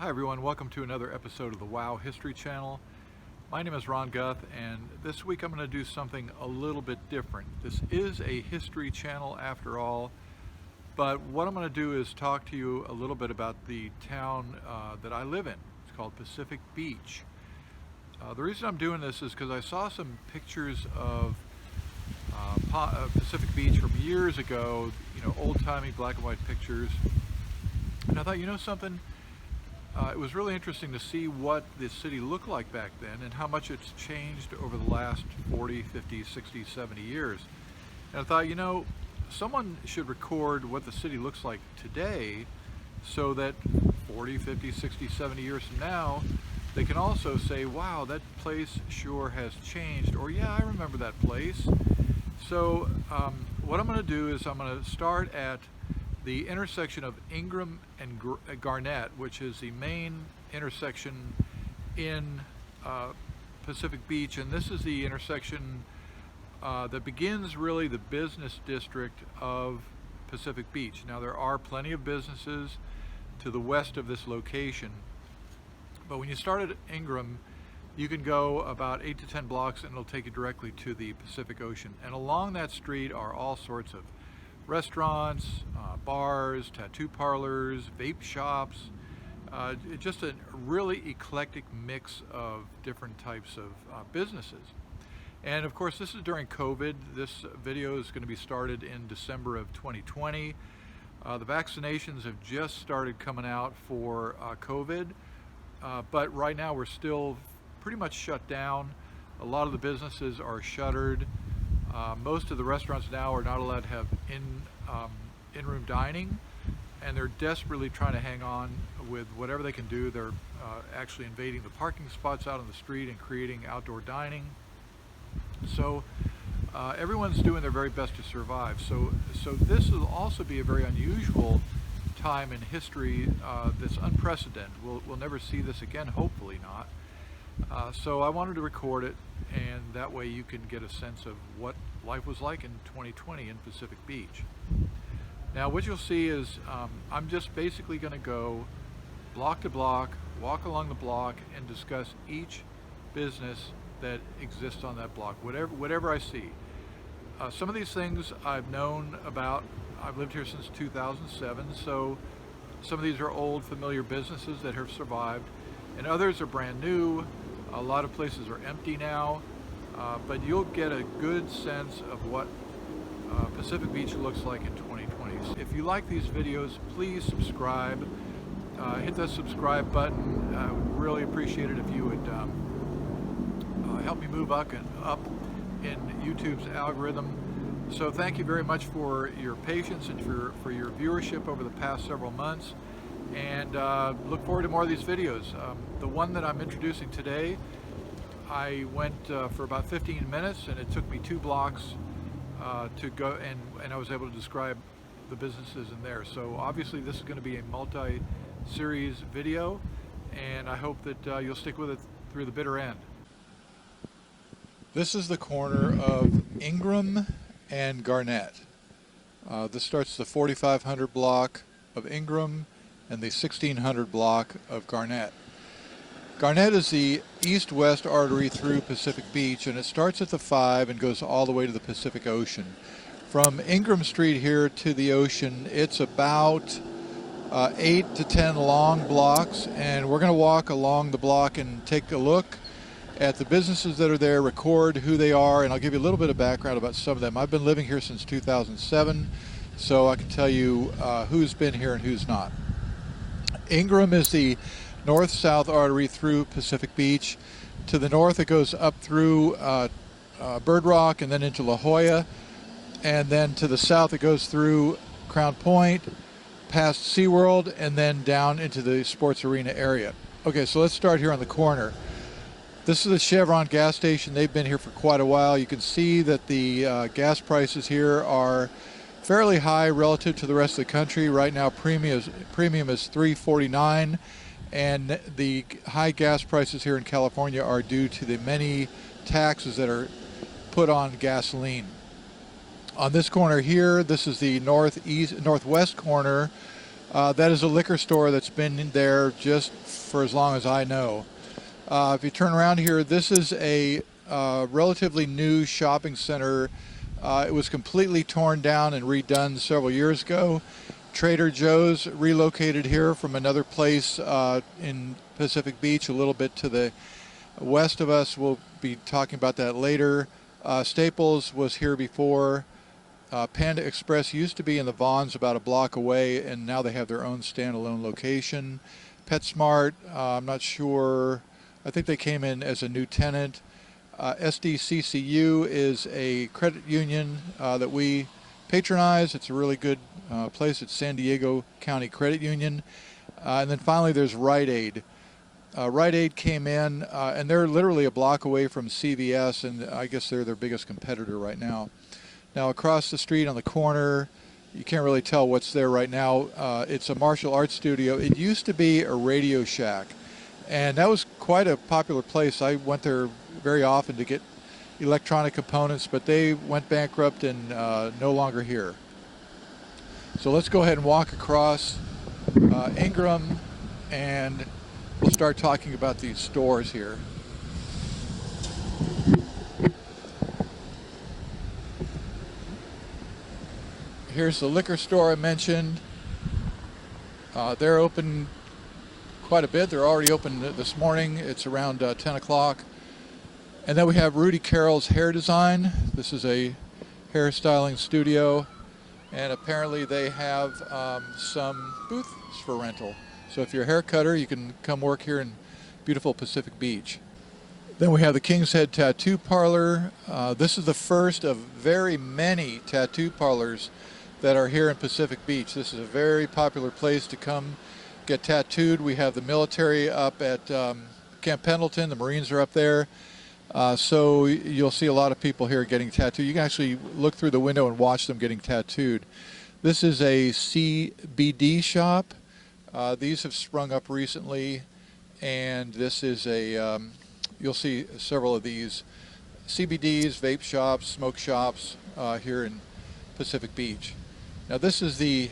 Hi everyone, welcome to another episode of the WOW History Channel. My name is Ron Guth, and this week I'm going to do something a little bit different. This is a history channel after all, but what I'm going to do is talk to you a little bit about the town that I live in. It's called Pacific Beach. The reason I'm doing this is because I saw some pictures of Pacific Beach from years ago, old-timey black and white pictures, and I thought, you know something? It was really interesting to see what the city looked like back then and how much it's changed over the last 40, 50, 60, 70 years. And I thought, someone should record what the city looks like today so that 40, 50, 60, 70 years from now, they can also say, wow, that place sure has changed, or yeah, I remember that place. So what I'm going to do is I'm going to start at the intersection of Ingraham and Garnet, which is the main intersection in Pacific Beach, and this is the intersection that begins really the business district of Pacific Beach. Now there are plenty of businesses to the west of this location, but when you start at Ingraham, you can go about 8 to 10 blocks and it'll take you directly to the Pacific Ocean. And along that street are all sorts of restaurants, bars, tattoo parlors, vape shops, just a really eclectic mix of different types of businesses. And of course, this is during COVID. This video is going to be started in December of 2020. The vaccinations have just started coming out for COVID, but right now we're still pretty much shut down. A lot of the businesses are shuttered. Most of the restaurants now are not allowed to have in-room dining, and they're desperately trying to hang on with whatever they can do. They're actually invading the parking spots out on the street and creating outdoor dining. So everyone's doing their very best to survive. So this will also be a very unusual time in history that's unprecedented. We'll never see this again, hopefully not. So I wanted to record it, and that way you can get a sense of what life was like in 2020 in Pacific Beach. Now what you'll see is I'm just basically going to go block to block, walk along the block, and discuss each business that exists on that block, whatever I see. Some of these things I've known about. I've lived here since 2007, so some of these are old familiar businesses that have survived, and others are brand new. A lot of places are empty now, but you'll get a good sense of what Pacific Beach looks like in 2020. So if you like these videos, please subscribe. Hit that subscribe button. I would really appreciate it if you would help me move up in YouTube's algorithm. So thank you very much for your patience and for your viewership over the past several months. And look forward to more of these videos. The one that I'm introducing today, I went for about 15 minutes, and it took me 2 blocks to go, and I was able to describe the businesses in there. So obviously this is going to be a multi-series video, and I hope that you'll stick with it through the bitter end. This is the corner of Ingraham and Garnet. This starts the 4500 block of Ingraham and the 1600 block of Garnet. Garnet is the east-west artery through Pacific Beach, and it starts at the 5 and goes all the way to the Pacific Ocean. From Ingraham Street here to the ocean, it's about 8 to 10 long blocks, and we're going to walk along the block and take a look at the businesses that are there, record who they are, and I'll give you a little bit of background about some of them. I've been living here since 2007, so I can tell you who's been here and who's not. Ingraham is the north-south artery through Pacific Beach. To the north it goes up through Bird Rock and then into La Jolla, and then to the south it goes through Crown Point, past SeaWorld, and then down into the sports arena area. Okay, so let's start here on the corner. This is the Chevron Gas Station. They've been here for quite a while. You can see that the gas prices here are fairly high relative to the rest of the country. Right now premium is $3.49, and the high gas prices here in California are due to the many taxes that are put on gasoline. On this corner here, this is the northwest corner That is a liquor store that's been in there just for as long as I know. If you turn around here, this is a relatively new shopping center. It was completely torn down and redone several years ago. Trader Joe's relocated here from another place in Pacific Beach, a little bit to the west of us. We'll be talking about that later. Staples was here before. Panda Express used to be in the Vons about a block away, and now they have their own standalone location. PetSmart, I'm not sure. I think they came in as a new tenant. SDCCU is a credit union that we patronize. It's a really good place. It's San Diego County Credit Union. And then finally there's Rite Aid. Rite Aid came in, and they're literally a block away from CVS, and I guess they're their biggest competitor right now. Now across the street on the corner, you can't really tell what's there right now. It's a martial arts studio. It used to be a Radio Shack, and that was quite a popular place. I went there very often to get electronic components, but they went bankrupt and no longer here. So let's go ahead and walk across Ingraham, and we'll start talking about these stores here. Here's the liquor store I mentioned. They're open quite a bit. They're already open this morning. It's around 10 o'clock. And then we have Rudy Carroll's Hair Design. This is a hairstyling studio, and apparently they have some booths for rental. So if you're a hair cutter, you can come work here in beautiful Pacific Beach. Then we have the King's Head Tattoo Parlor. This is the first of very many tattoo parlors that are here in Pacific Beach. This is a very popular place to come get tattooed. We have the military up at Camp Pendleton. The Marines are up there. So you'll see a lot of people here getting tattooed. You can actually look through the window and watch them getting tattooed. This is a Cbd Shop. These have sprung up recently, and this is a, you'll see several of these CBDs, vape shops, smoke shops here in Pacific Beach. Now this is the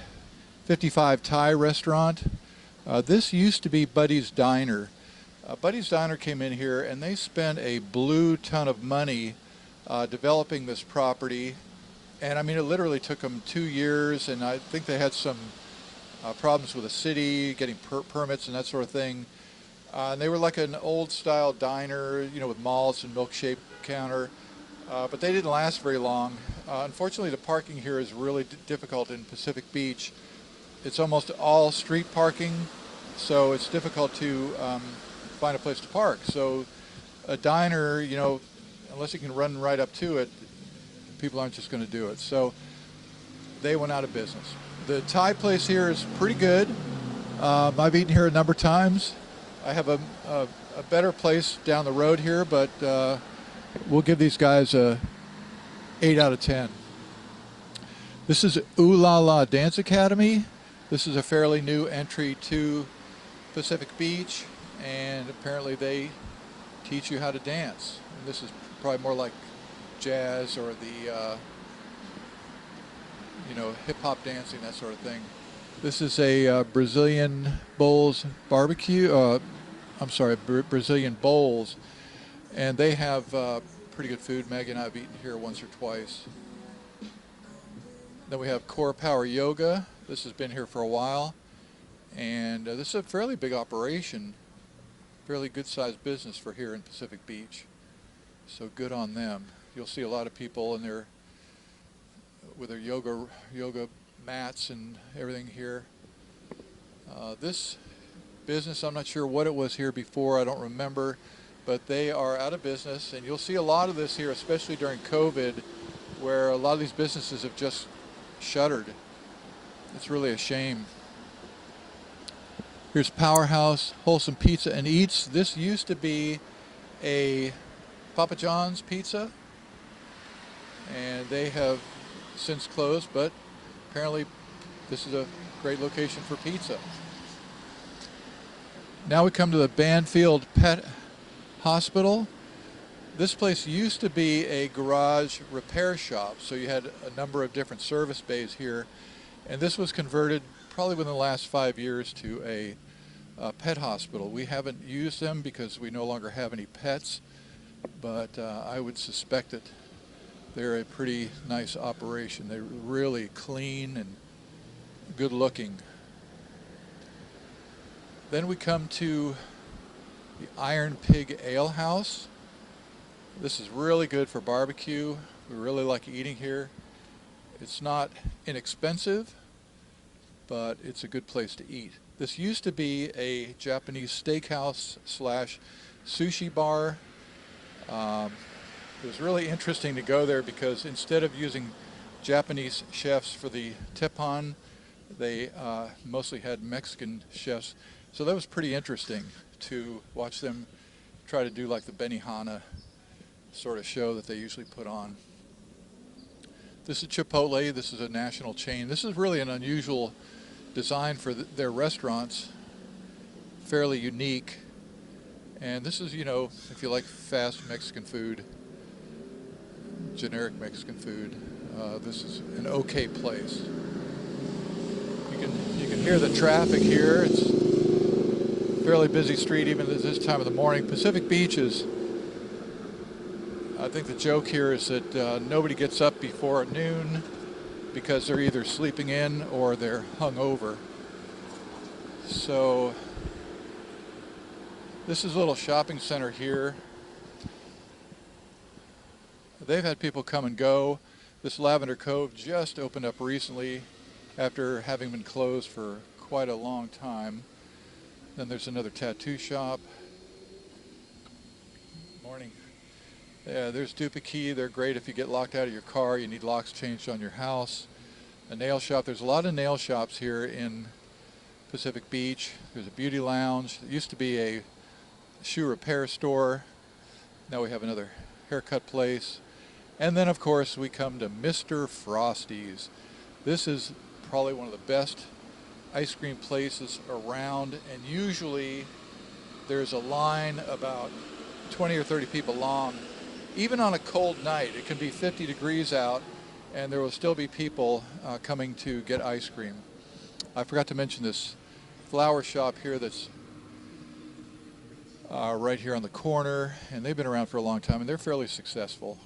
55 Thai restaurant. This used to be Buddy's Diner. Buddy's Diner came in here and they spent a blue ton of money developing this property, and I mean it literally took them 2 years, and I think they had some problems with the city getting permits and that sort of thing. And they were like an old style diner, you know, with malts and milkshake counter, but they didn't last very long. Unfortunately, the parking here is really difficult in Pacific Beach. It's almost all street parking, so it's difficult to find a place to park. So a diner, you know, unless you can run right up to it, people aren't just going to do it. So they went out of business. The Thai place here is pretty good. I've eaten here a number of times. I have a better place down the road here, but we'll give these guys a 8 out of 10. This is Ooh La La Dance Academy. This is a fairly new entry to Pacific Beach, and apparently they teach you how to dance. And this is probably more like jazz or the you know, hip-hop dancing, that sort of thing. This is a Brazilian Bowls barbecue. Brazilian Bowls, and they have pretty good food. Maggie and I have eaten here once or twice. Then we have Core Power Yoga. This has been here for a while, and this is a fairly big operation, fairly good-sized business for here in Pacific Beach. So good on them. You'll see a lot of people in there with their yoga mats and everything here. This business, I'm not sure what it was here before, I don't remember, but they are out of business, and you'll see a lot of this here, especially during COVID, where a lot of these businesses have just shuttered. It's really a shame. Here's Powerhouse Wholesome Pizza and Eats. This used to be a Papa John's pizza, and they have since closed, but apparently this is a great location for pizza. Now we come to the Banfield Pet Hospital. This place used to be a garage repair shop, so you had a number of different service bays here, and this was converted probably within the last 5 years to a pet hospital. We haven't used them because we no longer have any pets, but I would suspect that they're a pretty nice operation. They're really clean and good looking. Then we come to the Iron Pig Ale House. This is really good for barbecue. We really like eating here. It's not inexpensive, but it's a good place to eat. This used to be a Japanese steakhouse slash sushi bar. It was really interesting to go there because instead of using Japanese chefs for the teppan, they mostly had Mexican chefs. So that was pretty interesting to watch them try to do like the Benihana sort of show that they usually put on. This is Chipotle. This is a national chain. This is really an unusual design for their restaurants, fairly unique. And this is, you know, if you like fast Mexican food, generic Mexican food, this is an okay place. You can hear the traffic here. It's a fairly busy street even at this time of the morning. Pacific Beach is, I think the joke here is that nobody gets up before noon because they're either sleeping in or they're hungover. So this is a little shopping center here. They've had people come and go. This Lavender Cove just opened up recently after having been closed for quite a long time. Then there's another tattoo shop. Morning. Yeah, there's Dupakey. They're great if you get locked out of your car. You need locks changed on your house. A nail shop. There's a lot of nail shops here in Pacific Beach. There's a beauty lounge. It used to be a shoe repair store. Now we have another haircut place. And then, of course, we come to Mr. Frosty's. This is probably one of the best ice cream places around, and usually there's a line about 20 or 30 people long. Even on a cold night, it can be 50 degrees out, and there will still be people coming to get ice cream. I forgot to mention this flower shop here that's right here on the corner, and they've been around for a long time, and they're fairly successful.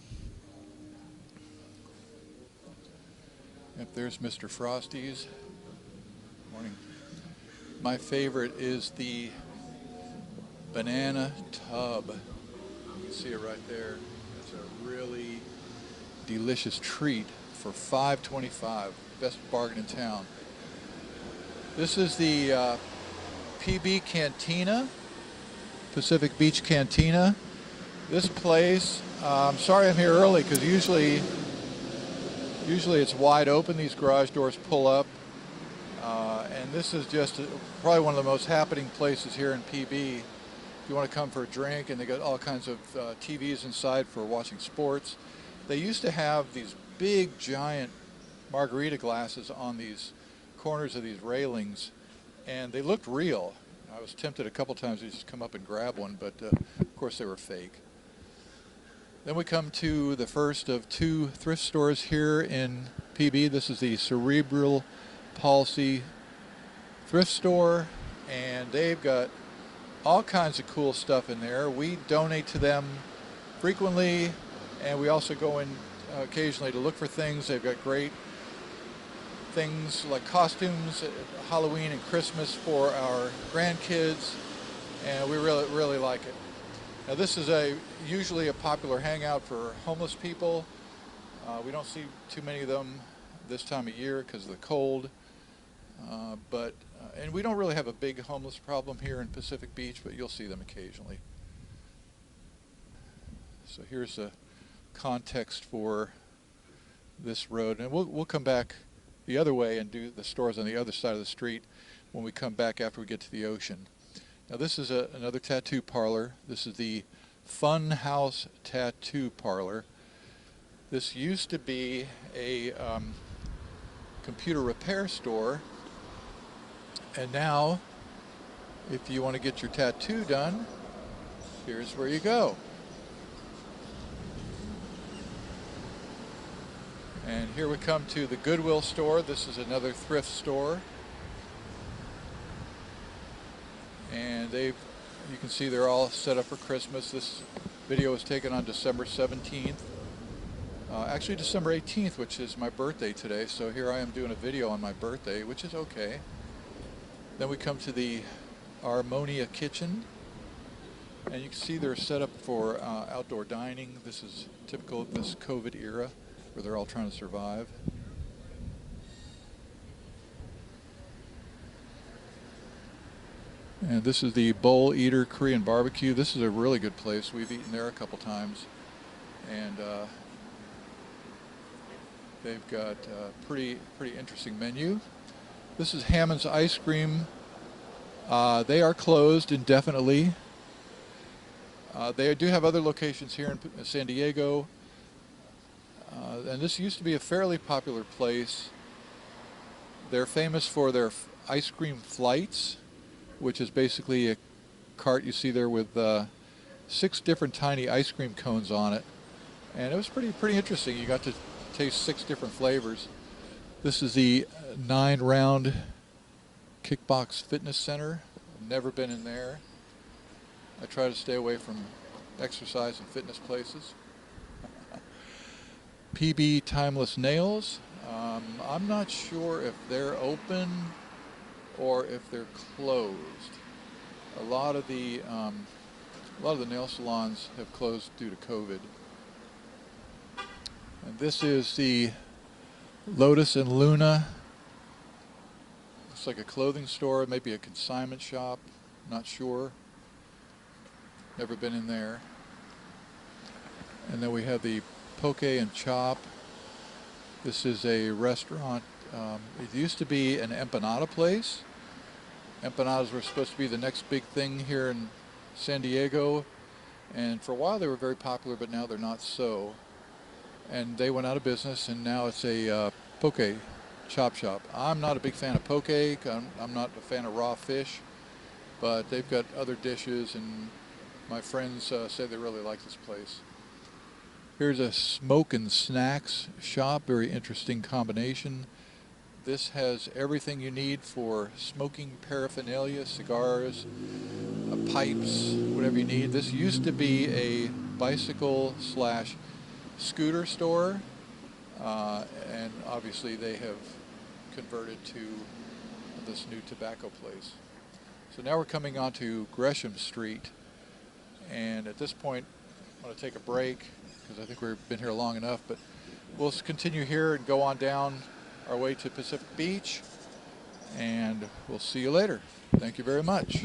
Yep, there's Mr. Frosty's. Morning. My favorite is the banana tub. You can see it right there. It's a really delicious treat for $5.25. Best bargain in town. This is the PB Cantina, Pacific Beach Cantina. This place, I'm sorry I'm here early because usually it's wide open. These garage doors pull up. And this is just probably one of the most happening places here in PB. If you want to come for a drink, and they got all kinds of TVs inside for watching sports. They used to have these big, giant margarita glasses on these corners of these railings, and they looked real. I was tempted a couple times to just come up and grab one, but of course they were fake. Then we come to the first of two thrift stores here in PB. This is the Cerebral Palsy thrift store, and they've got all kinds of cool stuff in there. We donate to them frequently, and we also go in occasionally to look for things. They've got great things like costumes, Halloween and Christmas for our grandkids, and we really like it. Now this is usually a popular hangout for homeless people. We don't see too many of them this time of year because of the cold, and we don't really have a big homeless problem here in Pacific Beach, but you'll see them occasionally. So here's a context for this road, and we'll come back the other way and do the stores on the other side of the street when we come back after we get to the ocean. Now this is another tattoo parlor. This is the Fun House Tattoo Parlor. This used to be a computer repair store, and now if you want to get your tattoo done, here's where you go. And here we come to the Goodwill Store. This is another thrift store. and you can see they're all set up for Christmas. This video was taken on December 17th. Actually December 18th, which is my birthday today, so here I am doing a video on my birthday, which is okay. Then we come to the Armonia Kitchen, and you can see they're set up for outdoor dining. This is typical of this COVID era, where they're all trying to survive. And this is the Bowl Eater Korean Barbecue. This is a really good place. We've eaten there a couple times, and they've got a pretty interesting menu. This is Hammond's Ice Cream. They are closed indefinitely. They do have other locations here in San Diego, and this used to be a fairly popular place. They're famous for their ice cream flights, which is basically a cart you see there with 6 different tiny ice cream cones on it, and it was pretty interesting. You got to taste 6 different flavors. This is the 9-round Kickbox Fitness Center. I've never been in there. I try to stay away from exercise and fitness places. PB Timeless Nails. I'm not sure if they're open or if they're closed. A lot of the nail salons have closed due to COVID. And this is the Lotus and Luna. Looks like a clothing store, maybe a consignment shop, not sure. Never been in there. And then we have the Poke and Chop. This is a restaurant. It used to be an empanada place. Empanadas were supposed to be the next big thing here in San Diego, and for a while they were very popular, but now they're not so. And they went out of business, and now it's a poke chop shop. I'm not a big fan of poke. I'm not a fan of raw fish, but they've got other dishes, and my friends say they really like this place. Here's a smoke and snacks shop. Very interesting combination. This has everything you need for smoking paraphernalia, cigars, pipes, whatever you need. This used to be a bicycle / scooter store, and obviously they have converted to this new tobacco place. So now we're coming on to Gresham Street, and at this point I'm going to take a break because I think we've been here long enough, but we'll continue here and go on down our way to Pacific Beach, and we'll see you later. Thank you very much.